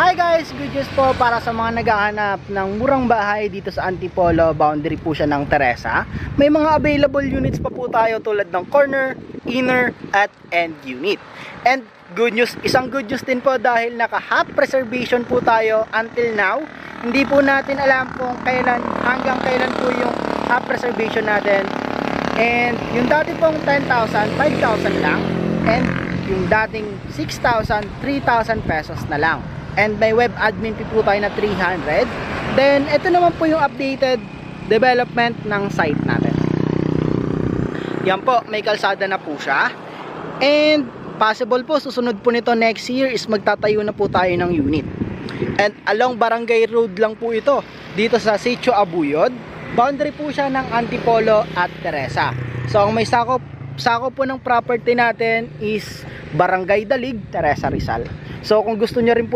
Hi guys, good news po para sa mga naghahanap ng murang bahay dito sa Antipolo. Boundary po siya ng Teresa. May mga available units pa po tayo tulad ng corner, inner at end unit. And good news, isang good news din po dahil naka half preservation po tayo until now. Hindi po natin alam kung kailan, hanggang kailan po yung half preservation natin. And yung dati pong 10,000, 5,000 lang. And yung dating 6,000, 3,000 pesos na lang. And may web admin fee po tayo na 300. Then ito naman po yung updated development ng site natin. Yan po, may kalsada na po siya. And possible po susunod po nito next year is magtatayo na po tayo ng unit. And along Barangay Road lang po ito, dito sa Sitio Abuyod. Boundary po siya ng Antipolo at Teresa. So ang may sakop po ng property natin is Barangay Dalig, Teresa Rizal. So kung gusto niyo rin po